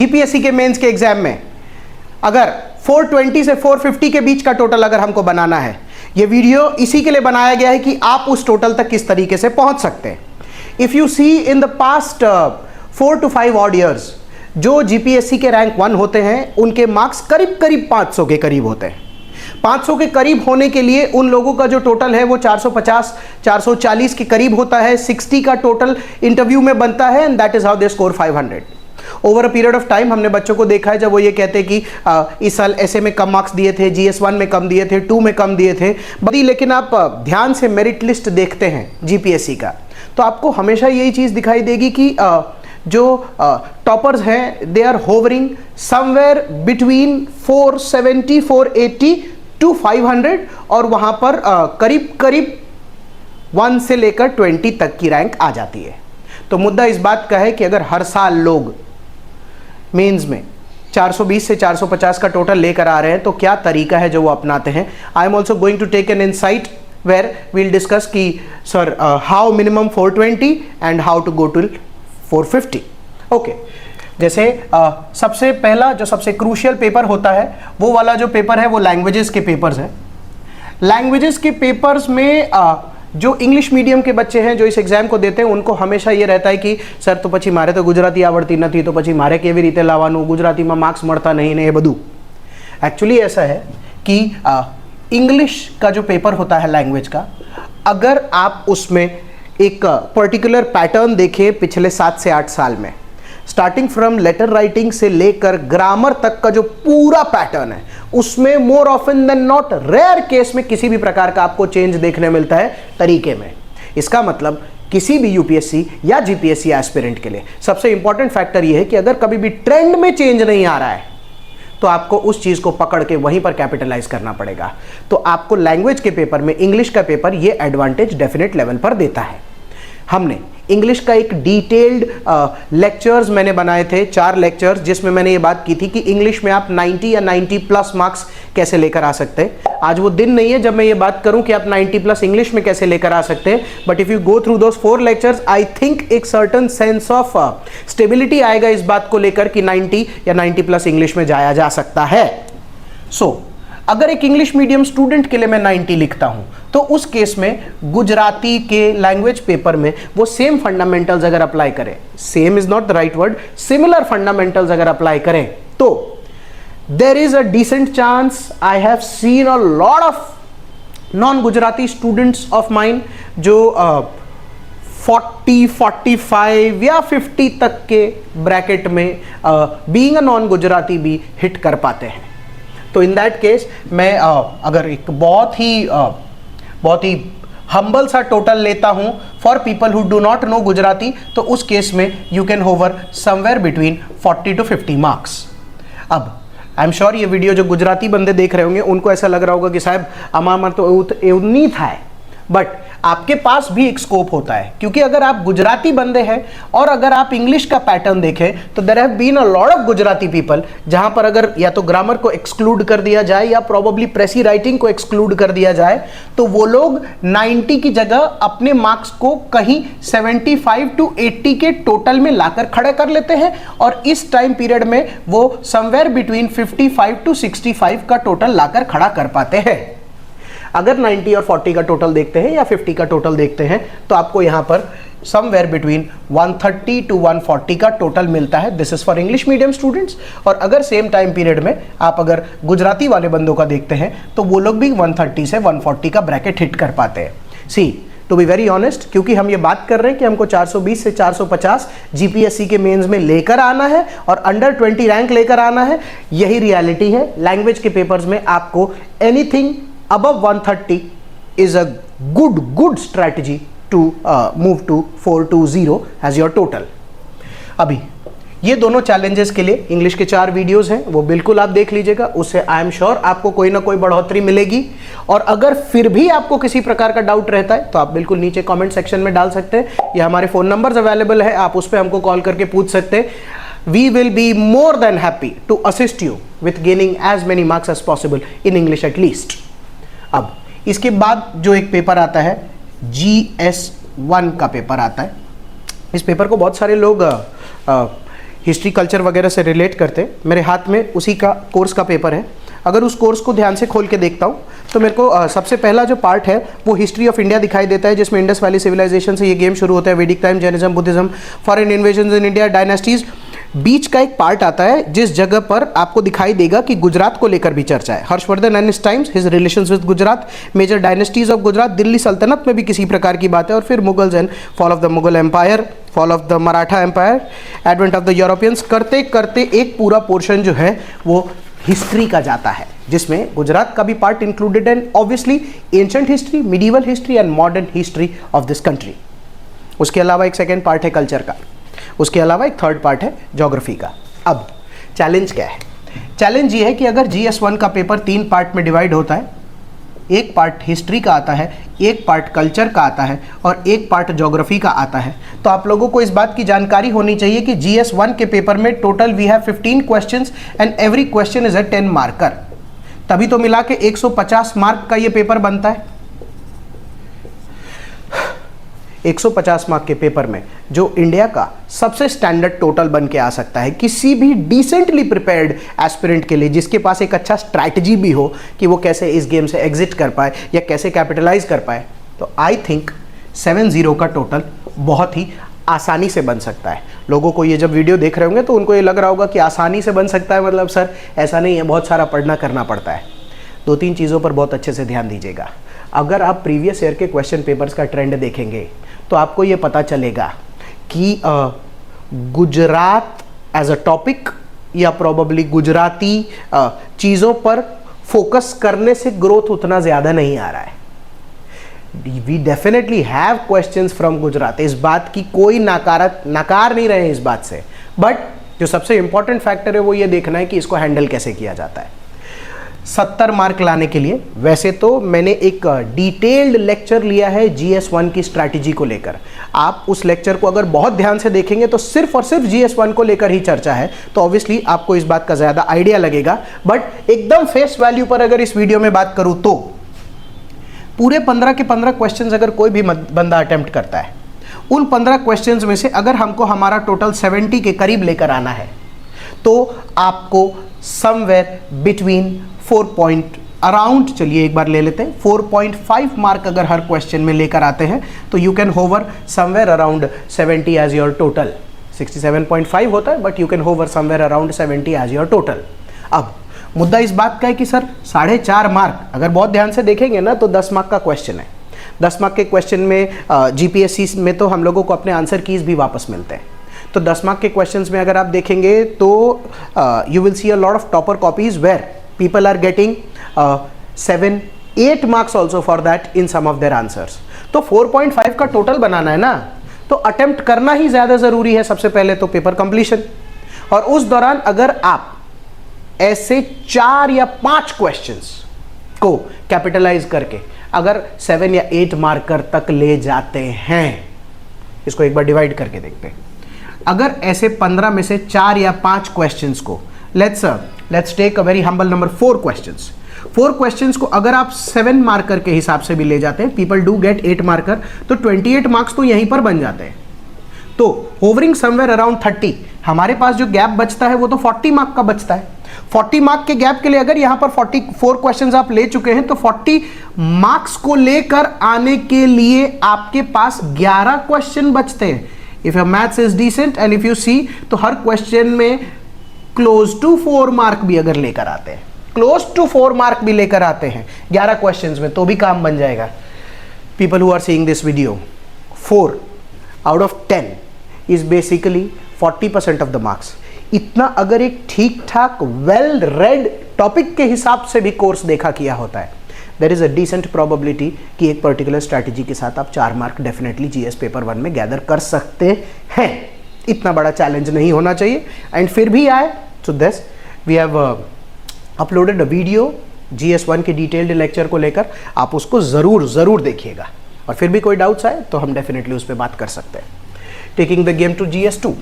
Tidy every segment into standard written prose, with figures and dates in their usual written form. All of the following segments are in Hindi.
जीपीएससी के मेंस के एग्जाम में अगर 420 से 450 के बीच का टोटल अगर हमको बनाना है, ये वीडियो इसी के लिए बनाया गया है कि आप उस टोटल तक किस तरीके से पहुंच सकते हैं। If you see in the past 4 to 5 odd years, जो जीपीएससी के रैंक 1 होते हैं उनके मार्क्स करीब करीब 500 के करीब होते हैं। 500 के करीब होने के लिए उन लोगों का जो टोटल है वो 450 440 के करीब होता है। 60 का टोटल इंटरव्यू में बनता है and that is how they score 500 over a period of time. हमने बच्चों को देखा है जब वो ये कहते कि इस साल ऐसे में कम मार्क्स दिए थे, GS1 में कम दिए थे, 2 में कम दिए थे बड़ी, लेकिन आप ध्यान से मेरिट लिस्ट देखते हैं जीपीएससी का तो आपको हमेशा यही चीज दिखाई देगी कि जो टॉपर्स हैं they are hovering somewhere between 470 480 to 500 और वहां पर करीब करीब 1 से लेकर 20 तक की रैंक आ जाती है। तो मुद्दा इस बात का है कि अगर हर साल लोग मेंस में 420 से 450 का टोटल लेकर आ रहे हैं तो क्या तरीका है जो वो अपनाते हैं। I am also going to take an insight where we'll discuss कि sir how minimum 420 and how to go to 450। Okay, जैसे सबसे पहला जो सबसे क्रूशियल पेपर होता है वो वाला जो पेपर है वो लैंग्वेजेस के पेपर्स हैं। लैंग्वेजेस के पेपर्स में जो इंग्लिश मीडियम के बच्चे हैं जो इस एग्जाम को देते हैं उनको हमेशा ये रहता है कि सर तो પછી મારે તો ગુજરાતી આવડતી નથી તો પછી મારે કેવી રીતે લાવવાનું, ગુજરાતીમાં માર્ક્સ મળતા નહીં ને એ બધું। एक्चुअली ऐसा है कि इंग्लिश का जो पेपर होता है लैंग्वेज का, अगर आप उसमें एक पर्टिकुलर पैटर्न देखें पिछले 7 से 8 साल में, स्टार्टिंग फ्रॉम लेटर राइटिंग से लेकर ग्रामर तक का जो पूरा पैटर्न है उसमें more often than not rare case में किसी भी प्रकार का आपको चेंज देखने मिलता है तरीके में। इसका मतलब किसी भी यूपीएससी या जीपीएससी एस्पिरेंट के लिए सबसे इंपॉर्टेंट फैक्टर यह है कि अगर कभी भी ट्रेंड में चेंज नहीं आ रहा है तो आपको उस चीज को पकड़ के वहीं पर कैपिटलाइज करना पड़ेगा। तो आपको लैंग्वेज के पेपर में, इंग्लिश का पेपर, ये एडवांटेज डेफिनेट लेवल पर देता है। हमने इंग्लिश का एक डिटेल्ड लेक्चर्स मैंने बनाए थे, 4 लेक्चर्स, जिसमें मैंने ये बात की थी कि इंग्लिश में आप 90 या 90 प्लस मार्क्स कैसे लेकर आ सकते हैं। आज वो दिन नहीं है जब मैं ये बात करूं कि आप 90 प्लस इंग्लिश में कैसे लेकर आ सकते हैं, but if you go through those 4 lectures I think एक सर्टन सेंस ऑफ स्टेबिलिटी आएगा इस बात को लेकर कि 90 या 90 प्लस इंग्लिश में जाया जा सकता है। सो अगर एक इंग्लिश मीडियम स्टूडेंट के लिए मैं 90 लिखता हूं तो उस केस में गुजराती के लैंग्वेज पेपर में वो सेम फंडामेंटल्स अगर अप्लाई करें, same is not the right word, similar fundamentals अगर अप्लाई करें तो there is a decent chance, I have seen a lot of non Gujarati students of mine जो 40, 45 या 50 तक के ब्रैकेट में बीइंग अ नॉन गुजराती भी हिट कर पाते हैं। तो इन दैट केस मैं अगर एक बहुत ही हम्बल सा टोटल लेता हूं for people who do not know Gujarati, तो उस केस में you can hover somewhere between 40 to 50 marks. अब आई एम श्योर ये वीडियो जो गुजराती बंदे देख रहे होंगे उनको ऐसा लग रहा होगा कि साहब अमार तो એવું नहीं था, बट आपके पास भी एक स्कोप होता है, क्योंकि अगर आप गुजराती बंदे हैं और अगर आप इंग्लिश का पैटर्न देखें तो there have been a lot of Gujarati people जहां पर अगर या तो ग्रामर को एक्सक्लूड कर दिया जाए या प्रोबेबली प्रेसी राइटिंग को एक्सक्लूड कर दिया जाए तो वो लोग 90 की जगह अपने मार्क्स को कहीं 75 to 80 के टोटल में लाकर खड़े कर लेते हैं और इस टाइम पीरियड में वो समवेयर बिटवीन 55 to 65 का टोटल लाकर खड़ा कर पाते हैं। अगर 90 और 40 का टोटल देखते हैं या 50 का टोटल देखते हैं तो आपको यहां पर समवेयर बिटवीन 130 to 140 का टोटल मिलता है। This is for English medium students. और अगर सेम टाइम पीरियड में आप अगर गुजराती वाले बंदों का देखते हैं तो वो लोग भी 130 से 140 का ब्रैकेट हिट कर पाते हैं। सी टू बी वेरी ऑनेस्ट, क्योंकि हम ये बात कर रहे हैं कि हमको 420 से 450 जीपीएससी के मेंस में लेकर आना है और अंडर 20 रैंक लेकर आना है, यही रियलिटी है। लैंग्वेज के पेपर्स में आपको anything above 130 is a good strategy to move to 420 as your total। अभी ये दोनों चैलेंजेस के लिए इंग्लिश के 4 वीडियोस हैं, वो बिल्कुल आप देख लीजिएगा, उससे आई एम श्योर आपको कोई ना कोई बढ़ोतरी मिलेगी। और अगर फिर भी आपको किसी प्रकार का डाउट रहता है तो आप बिल्कुल नीचे कमेंट सेक्शन में डाल सकते हैं या हमारे फोन नंबर्स अवेलेबल है, आप उस पर हमको कॉल करके पूछ सकते हैं। We will be more than happy to assist you with gaining as many marks as possible in English at least. अब इसके बाद जो एक पेपर आता है GS1 का पेपर आता है। इस पेपर को बहुत सारे लोग हिस्ट्री कल्चर वगैरह से रिलेट करते, मेरे हाथ में उसी का कोर्स का पेपर है। अगर उस कोर्स को ध्यान से खोल के देखता हूँ तो मेरे को सबसे पहला जो पार्ट है वो हिस्ट्री ऑफ इंडिया दिखाई देता है, जिसमें इंडस वैली सिविलाइजेशन से ये गेम शुरू होता है, वैदिक time, Jainism, Buddhism, foreign invasion in India, dynasties. बीच का एक पार्ट आता है जिस जगह पर आपको दिखाई देगा कि गुजरात को लेकर भी चर्चा है, Harshvardhan and his times, his relations with Gujarat, major dynasties of Gujarat, Delhi सल्तनत में भी किसी प्रकार की बात है, और फिर Mughals and fall of the Mughal empire, fall of the Maratha empire, advent of the Europeans. करते करते एक पूरा पोर्शन जो है वो हिस्ट्री का जाता है, जिसमें गुजरात का भी part included and obviously ancient history, medieval history and modern history of this country. उसके अलावा एक सेकेंड पार्ट है कल्चर का, उसके अलावा एक थर्ड पार्ट है ज्योग्राफी का। अब चैलेंज क्या है? चैलेंज ये है कि अगर GS1 का पेपर 3 पार्ट में डिवाइड होता है, एक पार्ट हिस्ट्री का आता है, एक पार्ट कल्चर का आता है और एक पार्ट ज्योग्राफी का आता है, तो आप लोगों को इस बात की जानकारी होनी चाहिए कि GS1 के पेपर में total we have 15 questions and every question is a 10 marker. तभी तो मिला के 150 मार्क का ये पेपर बनता है। 150 मार्क के पेपर में जो इंडिया का सबसे स्टैंडर्ड टोटल बन के आ सकता है किसी भी डिसेंटली प्रिपेयर्ड एस्पिरेंट के लिए, जिसके पास एक अच्छा स्ट्रैटेजी भी हो कि वो कैसे इस गेम से एग्जिट कर पाए या कैसे कैपिटलाइज कर पाए, तो आई थिंक 7-0 का टोटल बहुत ही आसानी से बन सकता है। लोगों को ये जब वीडियो देख रहे होंगे तो उनको ये लग रहा होगा कि आसानी से बन सकता है, मतलब सर ऐसा नहीं है, बहुत सारा पढ़ना करना पड़ता है। 2-3 चीज़ों पर बहुत अच्छे से ध्यान दीजिएगा। अगर आप प्रीवियस ईयर के क्वेश्चन पेपर्स का ट्रेंड देखेंगे तो आपको ये पता चलेगा कि गुजरात एज अ टॉपिक या प्रोबेबली गुजराती चीज़ों पर फोकस करने से ग्रोथ उतना ज़्यादा नहीं आ रहा है। We definitely have questions from Gujarat, इस बात की कोई नकार नहीं रहे हैं इस बात से, बट जो सबसे इंपॉर्टेंट फैक्टर है वो ये देखना है कि इसको हैंडल कैसे किया जाता है। 70 मार्क लाने के लिए वैसे तो मैंने एक डिटेल्ड लेक्चर लिया है GS1 की स्ट्रैटेजी को लेकर। आप उस लेक्चर को अगर बहुत ध्यान से देखेंगे तो सिर्फ और सिर्फ GS1 को लेकर ही चर्चा है, तो ऑब्वियसली आपको इस बात का ज़्यादा आइडिया लगेगा। बट एकदम फेस वैल्यू पर अगर इस वीडियो में बात करूँ तो पूरे 15 के 15 क्वेश्चंस अगर कोई भी बंदा अटेम्प्ट करता है, उन 15 क्वेश्चंस में से अगर हमको हमारा टोटल 70 के करीब लेकर आना है तो आपको समवेयर बिटवीन 4 अराउंड, चलिए एक बार ले लेते हैं, 4.5 मार्क अगर हर क्वेश्चन में लेकर आते हैं तो you can hover somewhere around 70 as your total. 67.5 होता है but you can hover somewhere around 70 as your total. अब मुद्दा इस बात का है कि सर 4.5 मार्क अगर बहुत ध्यान से देखेंगे ना तो 10 मार्क का क्वेश्चन है। 10 मार्क के क्वेश्चन में GPSC में तो हम लोगों को अपने आंसर कीज भी वापस मिलते हैं, तो 10 मार्क के क्वेश्चंस में अगर आप देखेंगे तो you will see a lot of topper copies where people are getting 7-8 marks also for that in some of their answers। तो 4.5 का टोटल बनाना है ना, तो अटेम्प्ट करना ही ज़्यादा ज़रूरी है। सबसे पहले तो पेपर कंप्लीशन, और उस दौरान अगर आप ऐसे 4 या 5 क्वेश्चंस को कैपिटलाइज करके अगर 7 या 8 मार्कर तक ले जाते हैं, इसको एक बार डिवाइड करके देखते हैं। अगर ऐसे 15 में से 4 या 5 क्वेश्चंस को let's take a very humble number 4 questions। 4 questions को अगर आप 7 मार्कर के हिसाब से भी ले जाते हैं, people do get 8 मार्कर, तो 28 मार्क्स तो यहीं पर बन जाते हैं। तो hovering somewhere around 30, हमारे पास जो गैप बचता है वो तो 40 मार्क का बचता है। 40 मार्क के गैप के लिए अगर यहाँ पर 44 क्वेश्चंस आप ले चुके हैं तो 40 मार्क्स को लेकर आने के लिए आपके पास 11 क्वेश्चन बचते हैं। If your maths is decent and if you see, तो हर क्वेश्चन में क्लोज टू 4 मार्क भी अगर लेकर आते हैं, क्लोज टू 4 मार्क भी लेकर आते हैं 11 क्वेश्चंस में, तो भी काम बन जाएगा। People who are seeing this video, 4 out of 10 is basically 40% of the marks. इतना अगर एक ठीक ठाक वेल रेड टॉपिक के हिसाब से भी कोर्स देखा किया होता है, there is a decent probability कि एक पर्टिकुलर स्ट्रैटेजी के साथ आप 4 मार्क डेफिनेटली GS पेपर 1 में गैदर कर सकते हैं। इतना बड़ा चैलेंज नहीं होना चाहिए, एंड फिर भी आए तो this we have uploaded a video GS1 के डिटेल्ड लेक्चर को लेकर, आप उसको ज़रूर देखिएगा, और फिर भी कोई डाउट्स आए तो हम डेफिनेटली उस पर बात कर सकते हैं। Taking the game to GS2।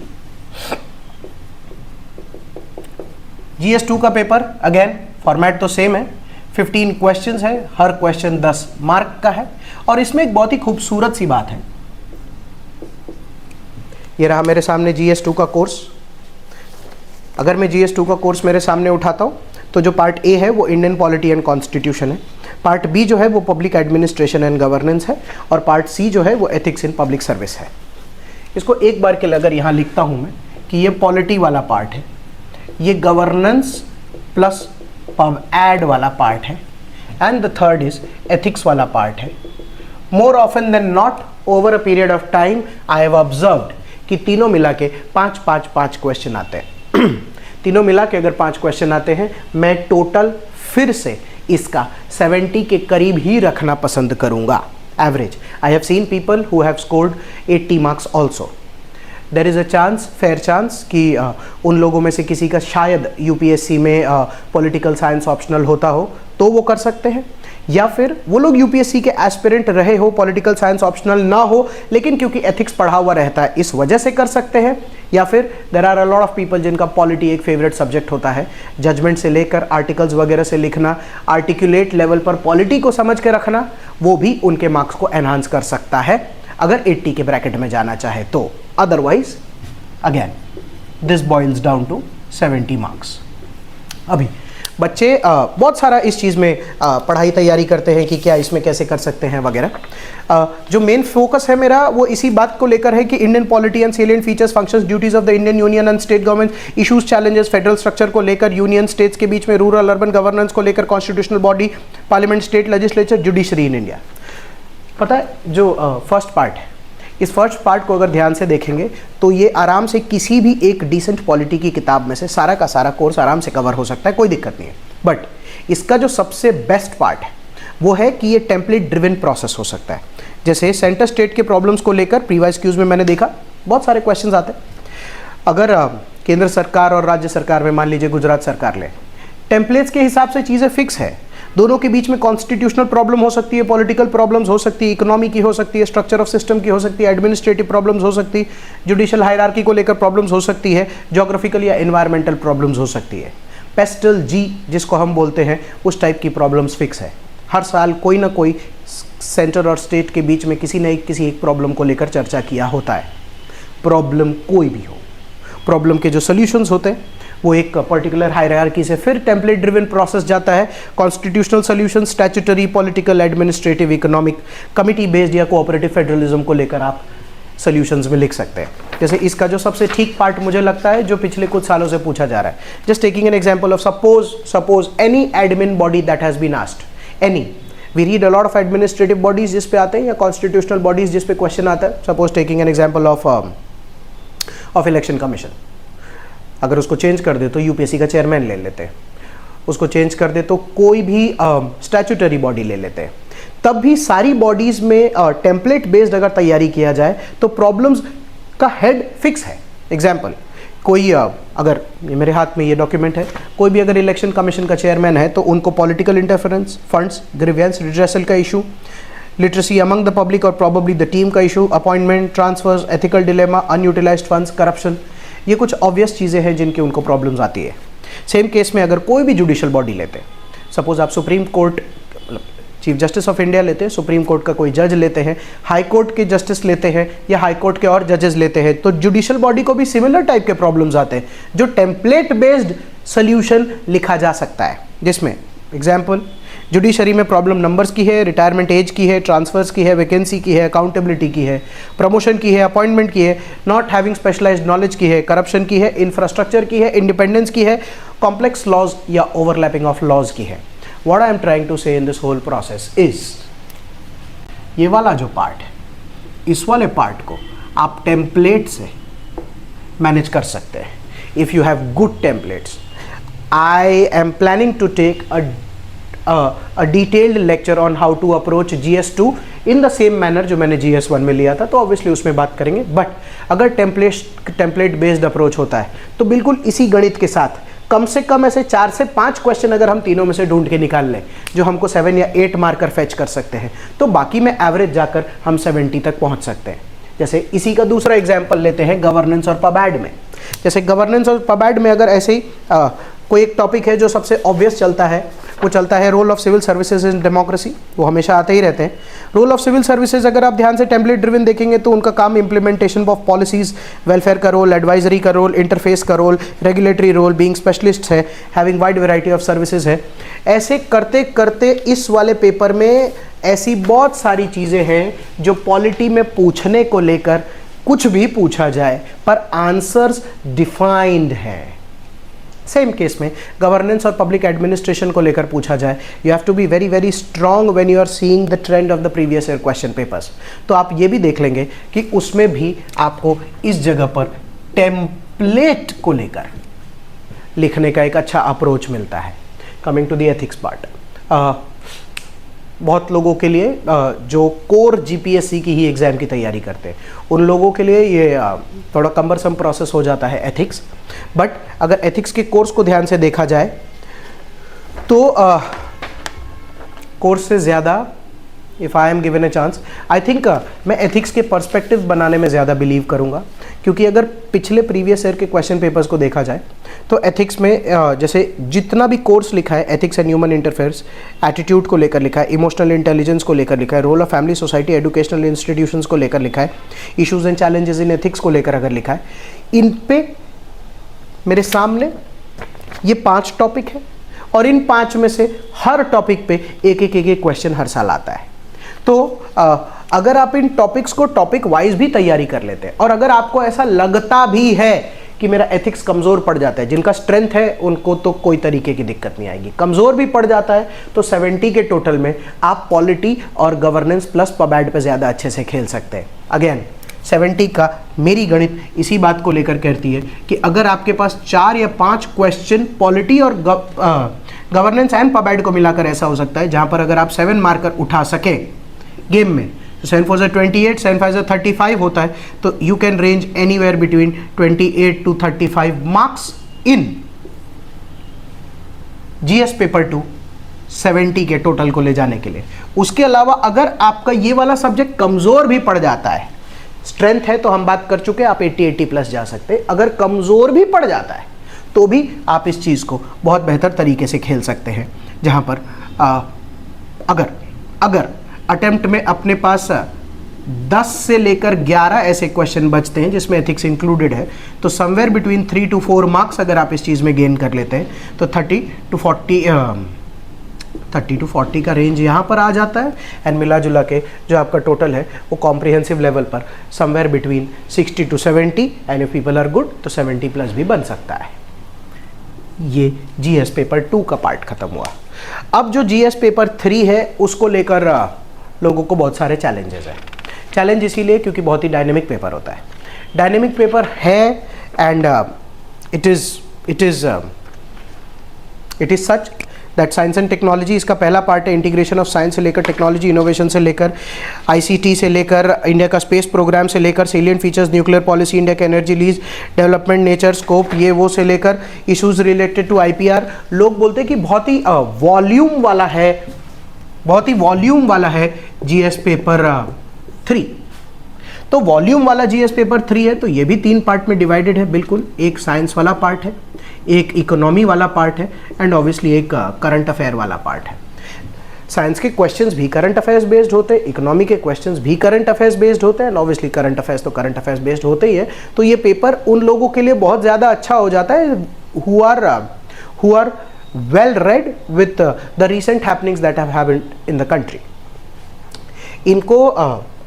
GS2 का पेपर अगेन फॉर्मेट तो सेम है, 15 क्वेश्चंस है, हर क्वेश्चन 10 मार्क का है, और इसमें एक बहुत ही खूबसूरत सी बात है। ये रहा मेरे सामने GS2 का कोर्स। अगर मैं GS2 का कोर्स मेरे सामने उठाता हूँ तो जो पार्ट ए है वो इंडियन पॉलिटी एंड कॉन्स्टिट्यूशन है, पार्ट बी जो है वो पब्लिक एडमिनिस्ट्रेशन एंड गवर्नेंस है, और पार्ट सी जो है वो एथिक्स इन पब्लिक सर्विस है। इसको एक बार के लिए अगर यहाँ लिखता हूँ मैं कि ये पॉलिटी वाला पार्ट है, ये गवर्नेंस प्लस पब एड वाला पार्ट है, and the third is ethics वाला पार्ट है। More often than not over a period of time I have observed कि तीनों मिला के 5 क्वेश्चन आते हैं। तीनों मिला के अगर 5 क्वेश्चन आते हैं, मैं टोटल फिर से इसका 70 के करीब ही रखना पसंद करूंगा average. I have seen people who have scored 80 marks also. There is a chance, fair chance कि उन लोगों में से किसी का शायद यूपीएससी में पॉलिटिकल साइंस ऑप्शनल होता हो तो वो कर सकते हैं, या फिर वो लोग यूपीएससी के एस्पिरेंट रहे हो, पॉलिटिकल साइंस ऑप्शनल ना हो लेकिन क्योंकि एथिक्स पढ़ा हुआ रहता है इस वजह से कर सकते हैं, या फिर there are a lot of people जिनका पॉलिटी एक फेवरेट सब्जेक्ट होता है। जजमेंट से लेकर आर्टिकल्स वगैरह से लिखना, आर्टिकुलेट लेवल पर पॉलिटी को समझ के रखना, वो भी उनके मार्क्स को एनहांस कर सकता है अगर 80 के ब्रैकेट में जाना चाहे तो। Otherwise again this boils down to 70 marks. अभी बच्चे बहुत सारा इस चीज़ में पढ़ाई तैयारी करते हैं कि क्या इसमें कैसे कर सकते हैं वगैरह। जो मेन फोकस है मेरा वो इसी बात को लेकर है कि Indian polity and salient features, functions, duties of the Indian union and state government, issues, challenges, federal structure को लेकर, यूनियन स्टेट्स के बीच में रूरल अर्बन गवर्नेंस को लेकर, constitutional body, parliament, state legislature, judiciary in India. पता है जो फर्स्ट पार्ट है, इस फर्स्ट पार्ट को अगर ध्यान से देखेंगे तो ये आराम से किसी भी एक डिसेंट पॉलिटी की किताब में से सारा का सारा कोर्स आराम से कवर हो सकता है, कोई दिक्कत नहीं है। बट इसका जो सबसे बेस्ट पार्ट है वो है कि ये टेम्पलेट ड्रिवन प्रोसेस हो सकता है। जैसे सेंटर स्टेट के प्रॉब्लम्स को लेकर प्रीवियस क्यूज में मैंने देखा बहुत सारे क्वेश्चंस आते हैं। अगर केंद्र सरकार और राज्य सरकार में, मान लीजिए गुजरात सरकार ले, टेम्पलेट्स के हिसाब से चीज़ें फिक्स है, दोनों के बीच में कॉन्स्टिट्यूशनल प्रॉब्लम हो सकती है, पॉलिटिकल प्रॉब्लम्स हो सकती है, इकोनॉमी की हो सकती है, स्ट्रक्चर ऑफ सिस्टम की हो सकती है, एडमिनिस्ट्रेटिव प्रॉब्लम्स हो सकती है, जुडिशियल हायरार्की को लेकर प्रॉब्लम्स हो सकती है, ज्योग्राफिकल या एनवायरमेंटल प्रॉब्लम्स हो सकती है। पेस्टल जी जिसको हम बोलते हैं उस टाइप की प्रॉब्लम्स फिक्स है। हर साल कोई ना कोई सेंटर और स्टेट के बीच में किसी न किसी एक प्रॉब्लम को लेकर चर्चा किया होता है। प्रॉब्लम कोई भी हो, प्रॉब्लम के जो सोल्यूशंस होते हैं वो एक पर्टिकुलर हायरार्की से फिर टेम्पलेट ड्रिवन प्रोसेस जाता है। Constitutional solution, statutory, political, administrative, economic, committee based या कोऑपरेटिव फेडरलिज्म को लेकर आप सोल्यूशंस में लिख सकते हैं। जैसे इसका जो सबसे ठीक पार्ट मुझे लगता है जो पिछले कुछ सालों से पूछा जा रहा है, just taking an example of suppose any admin body that has been asked, any, we read a lot of administrative bodies जिस पे आते हैं या कॉन्स्टिट्यूशनल बॉडीज जिस पे क्वेश्चन आता है। Suppose taking an example of election commission, अगर उसको चेंज कर दे तो यूपीएससी का चेयरमैन ले लेते हैं, उसको चेंज कर दे तो कोई भी स्टैट्यूटरी बॉडी ले लेते हैं। तब भी सारी बॉडीज में टेम्पलेट बेस्ड अगर तैयारी किया जाए तो प्रॉब्लम्स का हेड फिक्स है। एग्जाम्पल, कोई अगर ये मेरे हाथ में ये डॉक्यूमेंट है, कोई भी अगर इलेक्शन कमीशन का चेयरमैन है तो उनको political interference, funds, grievance redressal का issue, literacy among the public और प्रॉबली द टीम का issue, appointment, transfers, ethical dilemma, unutilised funds, corruption, ये कुछ ऑब्वियस चीज़ें हैं जिनकी उनको प्रॉब्लम्स आती है। सेम केस में अगर कोई भी जुडिशियल बॉडी लेते हैं, सपोज आप supreme court, chief justice of India लेते हैं, सुप्रीम कोर्ट का कोई जज लेते हैं, हाई कोर्ट के जस्टिस लेते हैं या हाई कोर्ट के और जजेस लेते हैं, तो जुडिशियल बॉडी को भी सिमिलर टाइप के प्रॉब्लम्स आते हैं जो टेम्पलेट बेस्ड सोल्यूशन लिखा जा सकता है। जिसमें एग्जाम्पल, जुडिशरी में प्रॉब्लम नंबर्स की है, रिटायरमेंट एज की है, ट्रांसफर्स की है, वैकेंसी की है, अकाउंटेबिलिटी की है, प्रमोशन की है, अपॉइंटमेंट की है, नॉट हैविंग स्पेशलाइज्ड नॉलेज की है, करप्शन की है, इंफ्रास्ट्रक्चर की है, इंडिपेंडेंस की है, कॉम्प्लेक्स लॉज या ओवरलैपिंग ऑफ लॉज की है। What I am trying to say in this whole process is, ये वाला जो पार्ट है, इस वाले पार्ट को आप टेम्पलेट से मैनेज कर सकते हैं। If you have good templates, I am planning to take a detailed lecture on how to approach GS2 in the same manner जो मैंने GS1 में लिया था, तो ऑब्वियसली उसमें बात करेंगे। बट अगर टेम्पलेट बेस्ड अप्रोच होता है तो बिल्कुल इसी गणित के साथ कम से कम ऐसे 4 से 5 क्वेश्चन अगर हम तीनों में से ढूंढ के निकाल लें जो हमको 7 या 8 मार्कर फैच कर सकते हैं, तो बाकी में एवरेज जाकर हम 70 तक पहुंच सकते हैं। जैसे इसी का दूसरा एग्जाम्पल लेते हैं गवर्नेंस और पबैड में। जैसे गवर्नेंस और पबैड में अगर ऐसे ही कोई एक टॉपिक है जो सबसे ऑब्वियस चलता है, वो चलता है role of civil services in democracy, वो हमेशा आते ही रहते हैं। रोल ऑफ सिविल सर्विसेज अगर आप ध्यान से टेम्पलेट ड्रिवन देखेंगे तो उनका काम इंप्लीमेंटेशन ऑफ पॉलिसीज, वेलफेयर का रोल, एडवाइजरी का रोल, इंटरफेस का role, regulatory role, being specialist है, having wide variety of services है। ऐसे करते करते इस वाले पेपर में ऐसी बहुत सारी चीज़ें हैं जो पॉलिटी में पूछने को लेकर कुछ भी पूछा जाए पर आंसर्स डिफाइंड है। सेम केस में गवर्नेंस और पब्लिक एडमिनिस्ट्रेशन को लेकर पूछा जाए, you have to be very very strong when you are seeing the trend of the previous year question papers. तो आप ये भी देख लेंगे कि उसमें भी आपको इस जगह पर टेम्पलेट को लेकर लिखने का एक अच्छा अप्रोच मिलता है। Coming to the ethics part, बहुत लोगों के लिए जो कोर जीपीएससी की ही एग्ज़ाम की तैयारी करते हैं उन लोगों के लिए ये थोड़ा कम्बरसम प्रोसेस हो जाता है एथिक्स। बट अगर एथिक्स के कोर्स को ध्यान से देखा जाए तो कोर्स से ज़्यादा if I am given a chance I think मैं एथिक्स के पर्सपेक्टिव बनाने में ज़्यादा बिलीव करूँगा, क्योंकि अगर पिछले प्रीवियस ईयर के क्वेश्चन पेपर्स को देखा जाए तो एथिक्स में जैसे जितना भी कोर्स लिखा है, ethics and human interferes, attitude को लेकर लिखा है, इमोशनल इंटेलिजेंस को लेकर लिखा है, role of family society educational institutions को लेकर लिखा है, issues and challenges in ethics को लेकर अगर लिखा है, इन पे मेरे सामने ये 5 टॉपिक है और इन 5 में से हर टॉपिक पे एक एक क्वेश्चन हर साल आता है। तो अगर आप इन टॉपिक्स को टॉपिक वाइज भी तैयारी कर लेते हैं और अगर आपको ऐसा लगता भी है कि मेरा एथिक्स कमज़ोर पड़ जाता है, जिनका स्ट्रेंथ है उनको तो कोई तरीके की दिक्कत नहीं आएगी, कमज़ोर भी पड़ जाता है तो 70 के टोटल में आप पॉलिटी और गवर्नेंस प्लस पबैड पे ज़्यादा अच्छे से खेल सकते हैं। अगेन 70 का मेरी गणित इसी बात को लेकर कहती है कि अगर आपके पास 4 या 5 क्वेश्चन पॉलिटी और गवर्नेंस एंड पबैड को मिलाकर ऐसा हो सकता है जहाँ पर अगर आप 7 मार्कर उठा सकें गेम में, 7 4 28, 7 5 35 होता है, तो you can range anywhere between 28 to 35 marks in GS paper 2 70 के टोटल को ले जाने के लिए। उसके अलावा अगर आपका ये वाला सब्जेक्ट कमजोर भी पड़ जाता है, स्ट्रेंथ है तो हम बात कर चुके हैं, आप 80 प्लस जा सकते हैं, अगर कमजोर भी पड़ जाता है तो भी आप इस चीज को बहुत बेहतर तरीके से खेल सकते हैं। जहां पर अगर अटेम्प्ट में अपने पास 10 से लेकर 11 ऐसे क्वेश्चन बचते हैं जिसमें एथिक्स इंक्लूडेड है, तो समवेयर बिटवीन 3 to 4 मार्क्स अगर आप इस चीज़ में गेन कर लेते हैं तो 30 to 40 का रेंज यहाँ पर आ जाता है। एंड मिला जुला के जो आपका टोटल है वो कॉम्प्रिहेंसिव लेवल पर somewhere between 60 to 70 and if people are good तो 70 प्लस भी बन सकता है। ये जीएस पेपर 2 का पार्ट खत्म हुआ। अब जो जीएस पेपर 3 है उसको लेकर लोगों को बहुत सारे चैलेंजेस हैं। चैलेंज इसीलिए क्योंकि बहुत ही डायनेमिक पेपर होता है, डायनेमिक पेपर है and it is such that science and technology इसका पहला पार्ट है। इंटीग्रेशन ऑफ साइंस से लेकर टेक्नोलॉजी इनोवेशन से लेकर आईसीटी से लेकर इंडिया का स्पेस प्रोग्राम से लेकर salient features, nuclear policy, India का एनर्जी लीज, डेवलपमेंट, नेचर, स्कोप, ये वो से लेकर इश्यूज रिलेटेड टू आईपीआर। लोग बोलते हैं कि बहुत ही वॉल्यूम वाला है जीएस पेपर 3। तो वॉल्यूम वाला जीएस पेपर 3 है तो ये भी 3 पार्ट में डिवाइडेड है। बिल्कुल, एक साइंस वाला पार्ट है, एक इकोनॉमी वाला पार्ट है एंड ऑब्वियसली एक करंट अफेयर वाला पार्ट है। साइंस के क्वेश्चंस भी करंट अफेयर्स बेस्ड होते हैं, इकोनॉमी के क्वेश्चंस भी करंट अफेयर्स बेस्ड होते हैं एंड ऑब्वियसली करंट अफेयर्स तो करंट अफेयर्स बेस्ड होते ही है। तो ये पेपर उन लोगों के लिए बहुत ज़्यादा अच्छा हो जाता है who are well read with the recent happenings that have happened in the country। इनको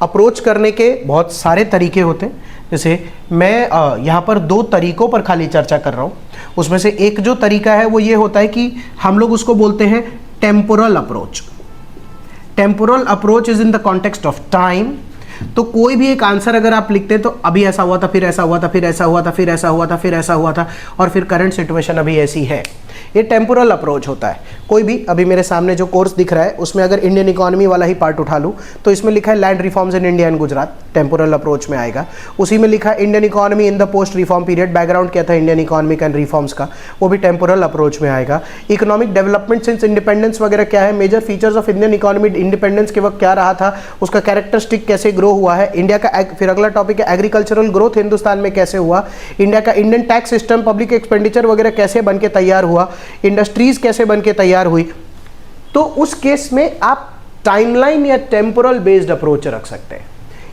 अप्रोच करने के बहुत सारे तरीके होते हैं। जैसे मैं यहाँ पर 2 तरीकों पर खाली चर्चा कर रहा हूँ। उसमें से एक जो तरीका है वो ये होता है कि हम लोग उसको बोलते हैं temporal approach. Temporal approach is in the context of time. तो कोई भी एक आंसर अगर आप लिखते हैं तो अभी ऐसा हुआ था, फिर ऐसा हुआ था, फिर ऐसा हुआ था, फिर ऐसा हुआ था, फिर ऐसा हुआ था और फिर करंट सिचुएशन अभी ऐसी है, ये टेम्पोरल अप्रोच होता है। कोई भी अभी मेरे सामने जो कोर्स दिख रहा है उसमें अगर इंडियन इकोनॉमी वाला ही पार्ट उठा लूँ तो इसमें लिखा है land reforms in India and Gujarat, temporal approach में आएगा। उसी में लिखा है Indian economy in the post reform period, background क्या था इंडियन इकोनॉमिक एंड रिफॉर्म्स का, वो भी टेम्पोरल अप्रोच में आएगा। इकोनॉमिक डेवलपमेंट सिंस इंडिपेंडेंस वगैरह क्या है, major features of Indian economy independence के वक्त क्या रहा था, उसका कैरेक्टरिस्टिक कैसे ग्रो हुआ है, इंडिया का फिर अगला टॉपिक है एग्रीकल्चरल ग्रोथ हिंदुस्तान में कैसे हुआ, इंडिया का Indian tax system, public expenditure वगैरह कैसे बन के तैयार हुआ, इंडस्ट्रीज कैसे बन के तैयार हुई, तो उस केस में आप टाइमलाइन या टेम्पोरल बेस्ड अप्रोच रख सकते हैं।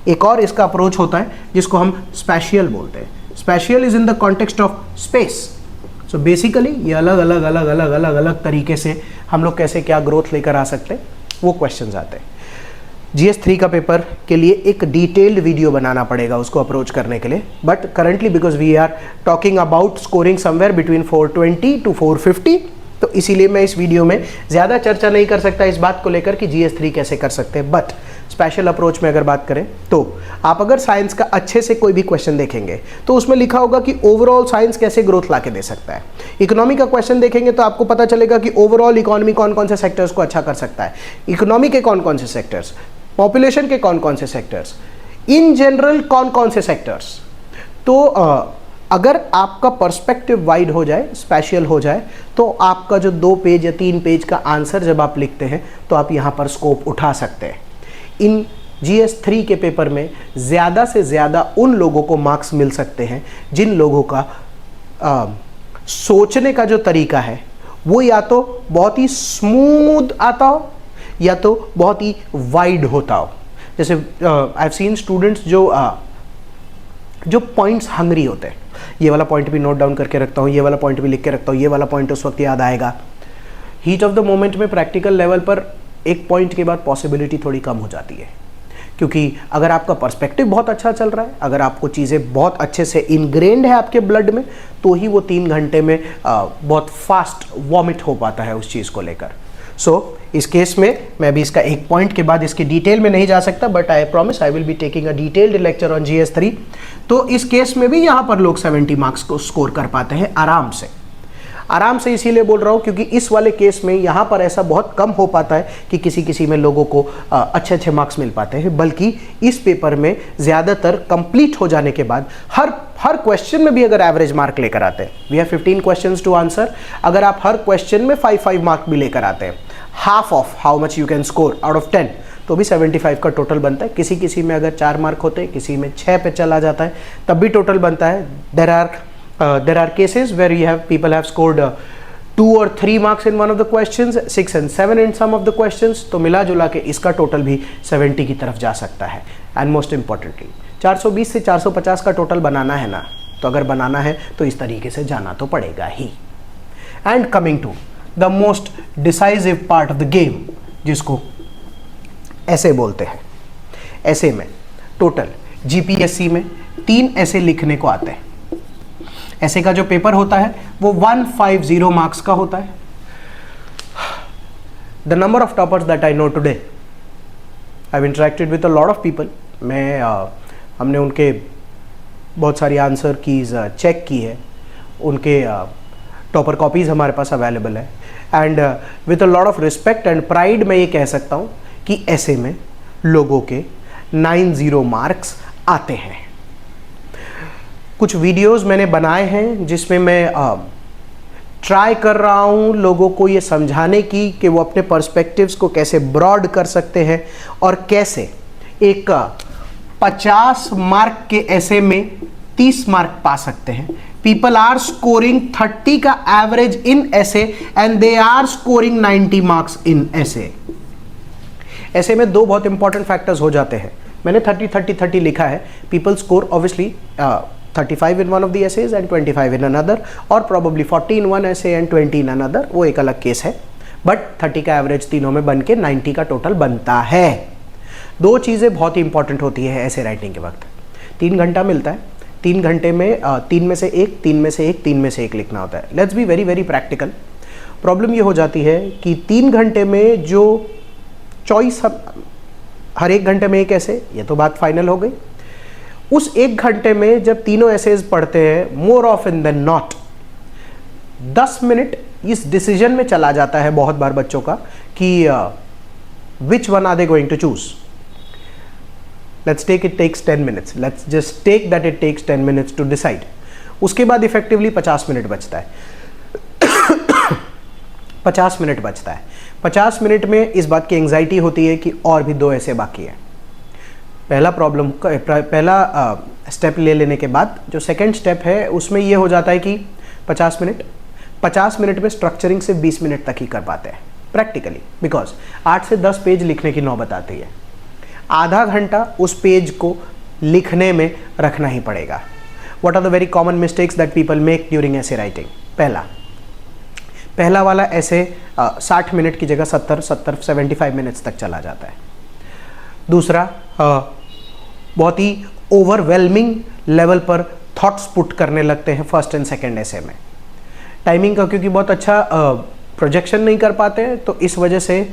एक और इसका अप्रोच होता है जिसको हम स्पेशियल बोलते हैं। Spatial is in the context of space. So basically ये अलग अलग तरीके से हम लोग कैसे क्या ग्रोथ लेकर आ सकते हैं वो क्वेश्चंस आते हैं। GS3 का पेपर के लिए एक डिटेल्ड वीडियो बनाना पड़ेगा उसको अप्रोच करने के लिए, but currently because we are talking about scoring somewhere between 420 to 450, तो इसीलिए मैं इस वीडियो में ज़्यादा चर्चा नहीं कर सकता इस बात को लेकर कि GS3 कैसे कर सकते हैं। बट स्पेशल अप्रोच में अगर बात करें तो आप अगर साइंस का अच्छे से कोई भी क्वेश्चन देखेंगे तो उसमें लिखा होगा कि ओवरऑल साइंस कैसे ग्रोथ ला के दे सकता है। इकोनॉमी का क्वेश्चन देखेंगे तो आपको पता चलेगा कि ओवरऑल इकोनॉमी कौन कौन से सेक्टर्स को अच्छा कर सकता है, इकोनॉमी के कौन कौन से सेक्टर्स, पॉपुलेशन के कौन कौन से सेक्टर्स, इन जनरल कौन कौन से सेक्टर्स। तो अगर आपका पर्सपेक्टिव वाइड हो जाए, स्पेशल हो जाए, तो आपका जो 2 पेज या 3 पेज का आंसर जब आप लिखते हैं तो आप यहाँ पर स्कोप उठा सकते हैं। इन GS3 के पेपर में ज़्यादा से ज़्यादा उन लोगों को मार्क्स मिल सकते हैं जिन लोगों का सोचने का जो तरीका है वो या तो बहुत ही स्मूथ आता हो या तो बहुत ही वाइड होता हो। जैसे आई हैव सीन स्टूडेंट्स जो पॉइंट्स हंग्री होते हैं, ये वाला पॉइंट भी नोट डाउन करके रखता हूँ, ये वाला पॉइंट भी लिख के रखता हूँ, ये वाला पॉइंट उस वक्त याद आएगा। हीट ऑफ द मोमेंट में प्रैक्टिकल लेवल पर एक पॉइंट के बाद पॉसिबिलिटी थोड़ी कम हो जाती है, क्योंकि अगर आपका पर्सपेक्टिव बहुत अच्छा चल रहा है, अगर आपको चीज़ें बहुत अच्छे से इनग्रेन्ड है आपके ब्लड में, तो ही वो 3 घंटे में बहुत फास्ट वॉमिट हो पाता है उस चीज़ को लेकर। सो इस केस में मैं भी इसका एक पॉइंट के बाद इसके डिटेल में नहीं जा सकता, but I promise I will be taking a detailed lecture on GS3। तो इस केस में भी यहाँ पर लोग 70 मार्क्स को स्कोर कर पाते हैं आराम से। आराम से इसीलिए बोल रहा हूँ क्योंकि इस वाले केस में यहाँ पर ऐसा बहुत कम हो पाता है कि किसी में लोगों को अच्छे अच्छे मार्क्स मिल पाते हैं, बल्कि इस पेपर में ज़्यादातर कंप्लीट हो जाने के बाद हर क्वेश्चन में भी अगर एवरेज मार्क लेकर आते हैं, we have 15 questions to answer, अगर आप हर क्वेश्चन में 5 मार्क भी लेकर आते हैं, half of how much you can score out of 10, तो भी 75 का टोटल बनता है। किसी में अगर 4 मार्क होते हैं, किसी में 6 पे चला जाता है, तब भी टोटल बनता है। There are cases where people have scored 2 or 3 marks in one of the questions, 6 and 7 in some of the questions, तो मिला जुला के इसका टोटल भी 70 की तरफ जा सकता है। एंड मोस्ट इंपॉर्टेंटली 420 से 450 का टोटल बनाना है ना, तो अगर बनाना है तो इस तरीके से जाना तो पड़ेगा ही। And coming to the most decisive part of the game, जिसको ऐसे बोलते हैं। ऐसे में टोटल GPSC में 3 ऐसे लिखने को आते हैं। ऐसे का जो पेपर होता है वो 150 मार्क्स का होता है। The number of toppers that I know today, I have interacted with a lot of people. हमने उनके बहुत सारी आंसर कीज चेक की है, उनके टॉपर कॉपीज़ हमारे पास अवेलेबल है। And with a lot of respect and pride मैं ये कह सकता हूँ कि ऐसे में लोगों के 90 मार्क्स आते हैं। कुछ वीडियोस मैंने बनाए हैं जिसमें मैं ट्राई कर रहा हूँ लोगों को ये समझाने की कि वो अपने पर्सपेक्टिव्स को कैसे ब्रॉड कर सकते हैं और कैसे एक 50 मार्क के ऐसे में 30 मार्क पा सकते हैं। पीपल आर स्कोरिंग 30 का average in essay and they are scoring 90 marks in essay. ऐसे में 2 बहुत इंपॉर्टेंट फैक्टर्स हो जाते हैं। मैंने 30 लिखा है। People score obviously 35 in one of the essays and 25 in another, और probably 40 in one essay and 20 in another, वो एक अलग केस है। बट 30 का एवरेज तीनों में बन के 90 का टोटल बनता है। 2 चीज़ें बहुत ही इंपॉर्टेंट होती है ऐसे राइटिंग के वक्त। 3 घंटा मिलता है, 3 घंटे में 3 में से 1, 3 में से 1, 3 में से 1 लिखना होता है। Let's be very very practical. Problem ये हो जाती है कि 3 घंटे में जो चॉइस हर 1 घंटे में 1 ऐसे, ये तो बात फाइनल हो गई। उस 1 घंटे में जब तीनों एसेज पढ़ते हैं, more often than not 10 minute इस डिसीजन में चला जाता है बहुत बार बच्चों का कि which one are they going to choose. Let's take it takes 10 minutes, let's just take that it takes 10 minutes to decide. उसके बाद इफेक्टिवली 50 मिनट बचता है। 50 मिनट बचता है। 50 मिनट में इस बात की एंग्जाइटी होती है कि और भी 2 ऐसे बाकी हैं। पहला स्टेप ले लेने के बाद जो सेकंड स्टेप है उसमें ये हो जाता है कि 50 मिनट में स्ट्रक्चरिंग से 20 मिनट तक ही कर पाते हैं। प्रैक्टिकली, बिकॉज 8 से 10 पेज लिखने की नौबत आती है, आधा घंटा उस पेज को लिखने में रखना ही पड़ेगा। What are the very common mistakes that people make during essay writing? पहला वाला ऐसे 60 मिनट की जगह 75 मिनट्स तक चला जाता है। दूसरा बहुत ही ओवरवेलमिंग लेवल पर थॉट्स पुट करने लगते हैं फर्स्ट एंड सेकेंड ऐसे में। टाइमिंग का क्योंकि बहुत अच्छा प्रोजेक्शन नहीं कर पाते हैं, तो इस वजह से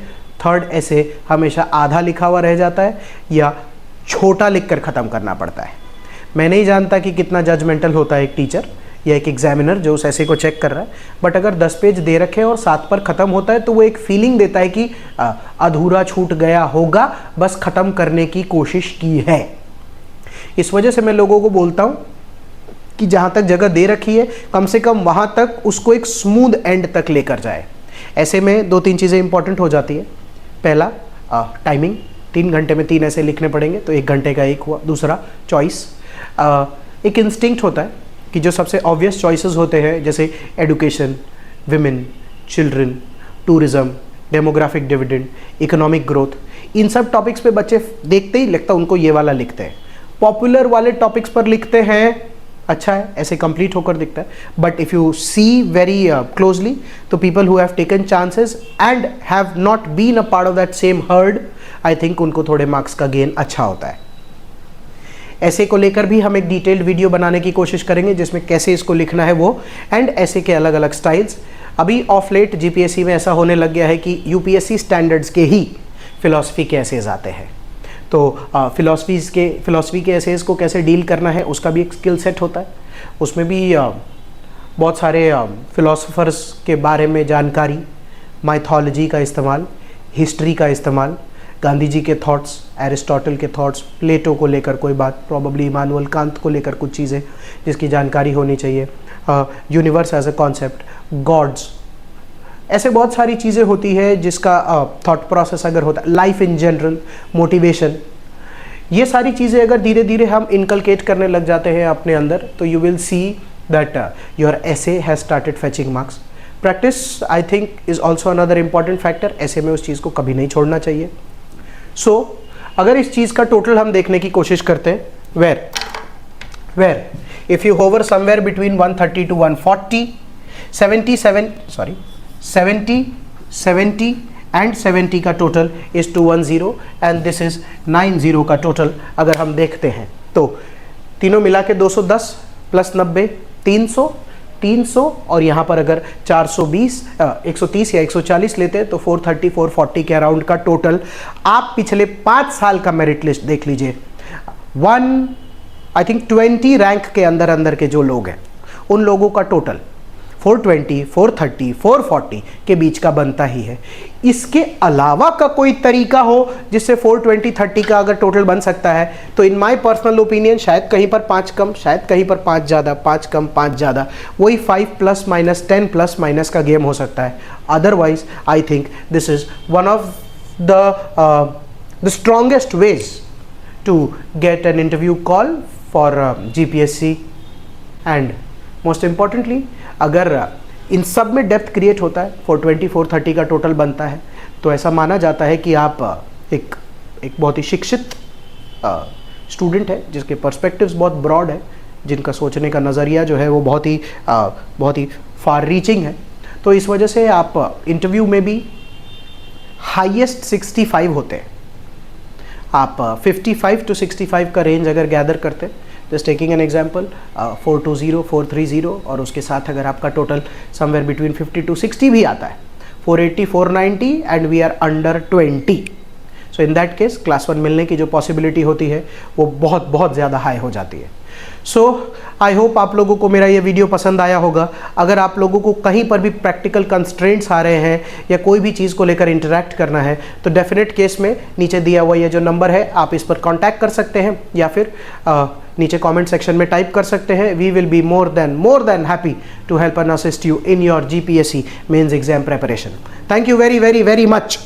थर्ड ऐसे हमेशा आधा लिखा हुआ रह जाता है या छोटा लिख कर ख़त्म करना पड़ता है। मैं नहीं जानता कि कितना जजमेंटल होता है एक टीचर या एक एग्जामिनर जो उस ऐसे को चेक कर रहा है, बट अगर 10 पेज दे रखे हैं और 7 पर ख़त्म होता है तो वो एक फीलिंग देता है कि अधूरा छूट गया होगा, बस ख़त्म करने की कोशिश की है। इस वजह से मैं लोगों को बोलता हूँ कि जहाँ तक जगह दे रखी है कम से कम वहाँ तक उसको एक स्मूथ एंड तक लेकर जाए। ऐसे में 2-3 चीज़ें इंपॉर्टेंट हो जाती है। पहला टाइमिंग, 3 घंटे में 3 ऐसे लिखने पड़ेंगे तो 1 घंटे का 1 हुआ। दूसरा चॉइस, एक इंस्टिंक्ट होता है कि जो सबसे ऑब्वियस चॉइसेस होते हैं जैसे education, women, children, tourism, demographic dividend, economic growth, इन सब टॉपिक्स पे बच्चे देखते ही लगता उनको ये वाला लिखते हैं। पॉपुलर वाले टॉपिक्स पर लिखते हैं, अच्छा है, ऐसे कंप्लीट होकर दिखता है। But if you see very closely तो people who have taken chances and have not been a part of that same herd, I think उनको थोड़े मार्क्स का गेन अच्छा होता है। ऐसे को लेकर भी हम एक डिटेल्ड वीडियो बनाने की कोशिश करेंगे जिसमें कैसे इसको लिखना है वो, एंड ऐसे के अलग अलग स्टाइल्स। अभी ऑफ लेट जीपीएससी में ऐसा होने लग गया है कि यूपीएससी स्टैंडर्ड्स के ही फिलॉसफी के एसेज आते हैं, तो फिलॉसफी के एसेज को कैसे डील करना है उसका भी एक स्किल सेट होता है। उसमें भी बहुत सारे फिलोसोफर्स के बारे में जानकारी, माइथोलॉजी का इस्तेमाल, हिस्ट्री का इस्तेमाल, गांधी जी के थॉट्स, एरिस्टोटल के थॉट्स, प्लेटो को लेकर कोई बात, प्रॉबली इमानुअल कांत को लेकर कुछ चीज़ें जिसकी जानकारी होनी चाहिए, universe as a concept, gods, ऐसे बहुत सारी चीज़ें होती है जिसका थॉट प्रोसेस अगर होता है, लाइफ इन जनरल, मोटिवेशन, ये सारी चीज़ें अगर धीरे धीरे हम इनकलकेट करने लग जाते हैं अपने अंदर तो you will see that your essay has started fetching marks. Practice I think is also another important factor. ऐसे में उस चीज़ को कभी नहीं छोड़ना चाहिए। सो अगर इस चीज़ का टोटल हम देखने की कोशिश करते हैं, where if you hover somewhere between 130 to 140, 70 and 70 का total is 210 and this is 90 का टोटल। अगर हम देखते हैं तो तीनों मिला के 210 प्लस 90 300 और यहाँ पर अगर 420 130 या 140 लेते हैं तो 430 440 के अराउंड का टोटल। आप पिछले 5 साल का मेरिट लिस्ट देख लीजिए, 20 रैंक के अंदर के जो लोग हैं उन लोगों का टोटल 420, 430, 440 के बीच का बनता ही है। इसके अलावा का कोई तरीका हो जिससे 420, 30 का अगर टोटल बन सकता है तो इन माय पर्सनल ओपिनियन शायद कहीं पर 5 कम, शायद कहीं पर 5 ज़्यादा, 5 कम 5 ज़्यादा, वही 5 प्लस माइनस 10 प्लस माइनस का गेम हो सकता है। Otherwise I think this is one of the strongest ways to get an interview call for GPSC। And most importantly अगर इन सब में डेप्थ क्रिएट होता है, 420, 430 का टोटल बनता है, तो ऐसा माना जाता है कि आप एक बहुत ही शिक्षित स्टूडेंट है जिसके पर्सपेक्टिव्स बहुत ब्रॉड है, जिनका सोचने का नज़रिया जो है वो बहुत ही फार रीचिंग है। तो इस वजह से आप इंटरव्यू में भी हाईएस्ट 65 होते हैं। आप 55 to 65 का रेंज अगर गैदर करते, जस्ट टेकिंग एन एग्जाम्पल 420, 430 और उसके साथ अगर आपका टोटल समवेयर बिटवीन 50 to 60 भी आता है, 480, 490 and we are under 20, so in that case class 1 मिलने की जो पॉसिबिलिटी होती है वो बहुत ज़्यादा हाई हो जाती है। सो आई होप आप लोगों को मेरा ये वीडियो पसंद आया होगा। अगर आप लोगों को कहीं पर भी प्रैक्टिकल कंस्ट्रेंट्स आ रहे हैं या कोई भी चीज़ को लेकर इंटरैक्ट करना है तो डेफिनेट केस में नीचे दिया हुआ ये जो नंबर है आप इस पर कांटेक्ट कर सकते हैं या फिर नीचे कमेंट सेक्शन में टाइप कर सकते हैं। We will be more than happy to help and assist you in your GPSC mains exam preparation. Thank you very much.